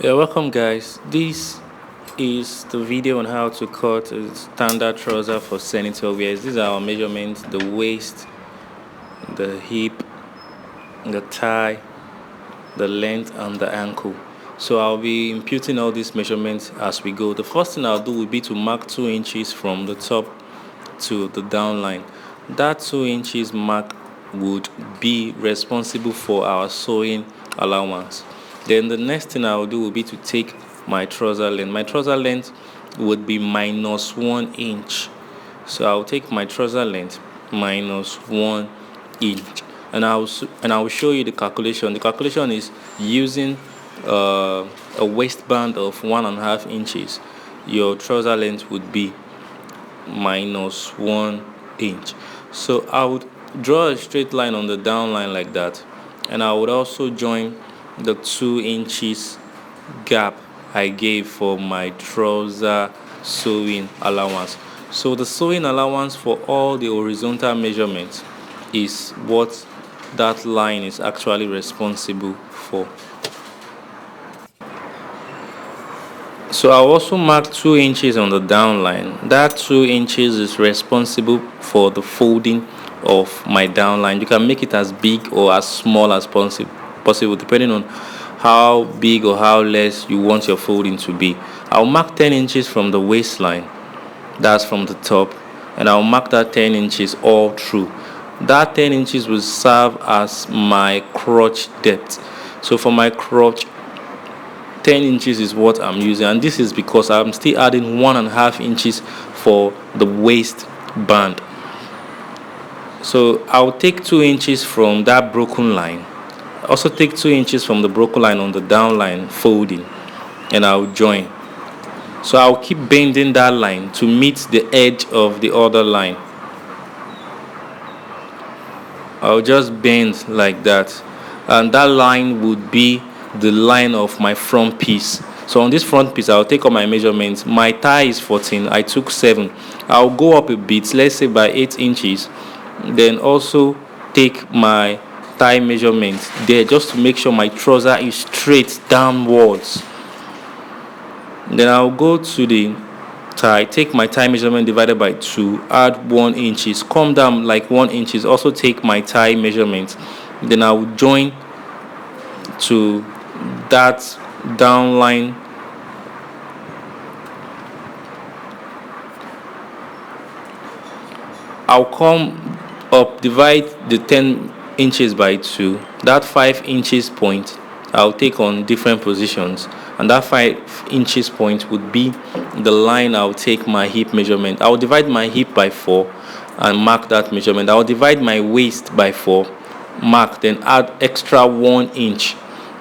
Yeah, welcome guys. This is the video on how to cut a standard trouser for senator wears. These are our measurements: the waist, the hip, the thigh, the length, and the ankle. So I'll be imputing all these measurements as we go. The first thing I'll do will be to mark 2 inches from the top to the down line. That 2 inches mark would be responsible for our sewing allowance. Then the next thing I will do will be to take my trouser length. My trouser length would be minus 1 inch. So I'll take my trouser length minus 1 inch, and I will show you the calculation. The calculation is using a waistband of 1.5 inches. Your trouser length would be minus 1 inch. So I would draw a straight line on the down line like that, and I would also join the 2 inches gap I gave for my trouser sewing allowance. So the sewing allowance for all the horizontal measurements is what that line is actually responsible for. So I'll also mark 2 inches on the down line. That 2 inches is responsible for the folding of my down line. You can make it as big or as small as possible depending on how big or how less you want your folding to be. I'll mark 10 inches from the waistline, that's from the top, and I'll mark that 10 inches all through. That 10 inches will serve as my crotch depth. So for my crotch, 10 inches is what I'm using, and this is because I'm still adding 1.5 inches for the waist band. So I'll take 2 inches from that broken line, also take 2 inches from the broken line on the down line folding, and I'll join. So I'll keep bending that line to meet the edge of the other line. I'll just bend like that, and that line would be the line of my front piece. So on this front piece, I'll take all my measurements. My thigh is 14, I took 7. I'll go up a bit, let's say by 8 inches, then also take my thigh measurement there just to make sure my trouser is straight downwards. Then I'll go to the thigh, take my thigh measurement divided by 2, add 1 inches, come down like 1 inches, also take my thigh measurement. Then I will join to that down line. I'll come up, divide the 10 inches by 2. That 5 inches point I'll take on different positions, and that 5 inches point would be the line I'll take my hip measurement. I'll divide my hip by 4 and mark that measurement. I'll divide my waist by 4, mark, then add extra 1 inch,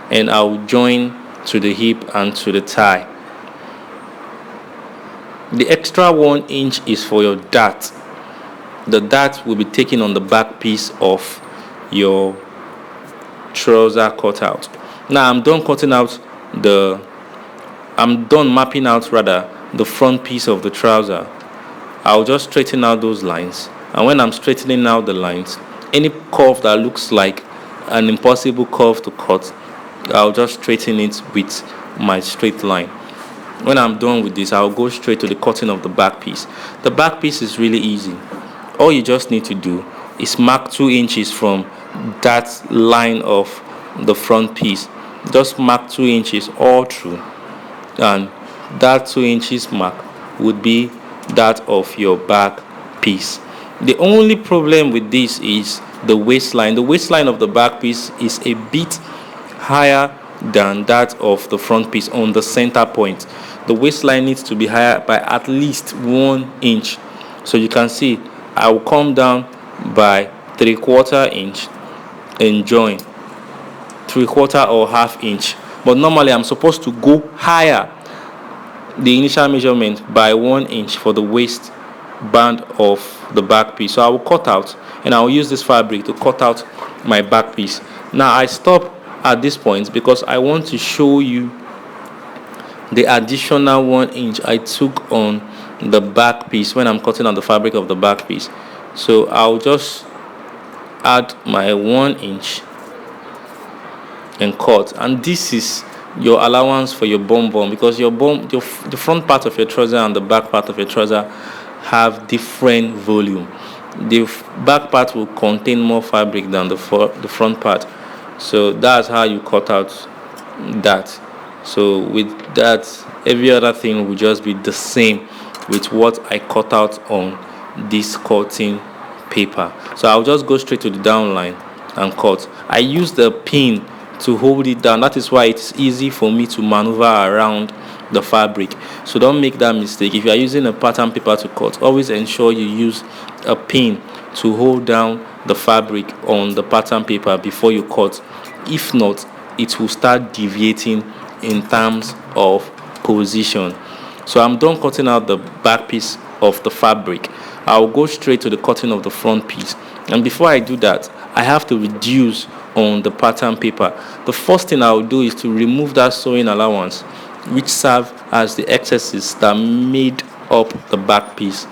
and I'll join to the hip and to the thigh. The extra 1 inch is for your dart. The dart will be taken on the back piece of your trouser cutout. Now I'm done mapping out the front piece of the trouser. I'll just straighten out those lines, and when I'm straightening out the lines, any curve that looks like an impossible curve to cut, I'll just straighten it with my straight line. When I'm done with this, I'll go straight to the cutting of the back piece. The back piece is really easy. All you just need to do is mark 2 inches from that line of the front piece. Just mark 2 inches all through, and that 2 inches mark would be that of your back piece. The only problem with this is the waistline. The waistline of the back piece is a bit higher than that of the front piece on the center point. The waistline needs to be higher by at least 1 inch. So you can see I will come down by 3/4 inch and join 3/4 or half inch, but normally I'm supposed to go higher the initial measurement by 1 inch for the waist band of the back piece. So I will cut out, and I will use this fabric to cut out my back piece. Now I stop at this point because I want to show you the additional 1 inch I took on the back piece when I'm cutting out the fabric of the back piece. So I'll just add my 1 inch and cut, and this is your allowance for your bum, because the front part of your trouser and the back part of your trouser have different volume. The back part will contain more fabric than the front part, so that's how you cut out that. So with that, every other thing will just be the same with what I cut out on this cutting paper. So I'll just go straight to the down line and cut. I use the pin to hold it down. That is why it's easy for me to maneuver around the fabric. So don't make that mistake. If you are using a pattern paper to cut, always ensure you use a pin to hold down the fabric on the pattern paper before you cut. If not, it will start deviating in terms of position. So I'm done cutting out the back piece of the fabric. I'll go straight to the cutting of the front piece, and before I do that, I have to reduce on the pattern paper. The first thing I'll do is to remove that sewing allowance which serve as the excesses that made up the back piece.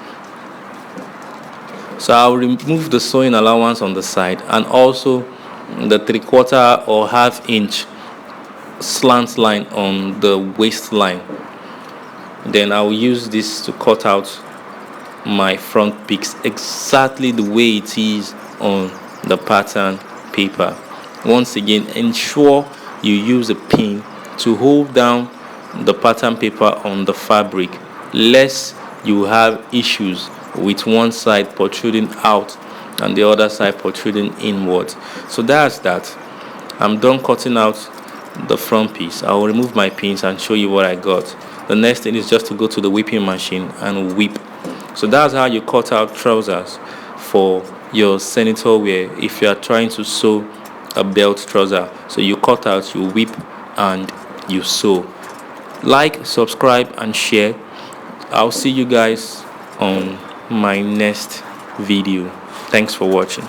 So I'll remove the sewing allowance on the side, and also the 3/4 or ½ inch slant line on the waistline. Then I'll use this to cut out my front piece exactly the way it is on the pattern paper. Once again, ensure you use a pin to hold down the pattern paper on the fabric, lest you have issues with one side protruding out and the other side protruding inwards. So that's that. I'm done cutting out the front piece. I will remove my pins and show you what I got. The next thing is just to go to the whipping machine and whip. So that's how you cut out trousers for your senator wear if you are trying to sew a belt trouser. So you cut out, you whip, and you sew. Like, subscribe, and share. I'll see you guys on my next video. Thanks for watching.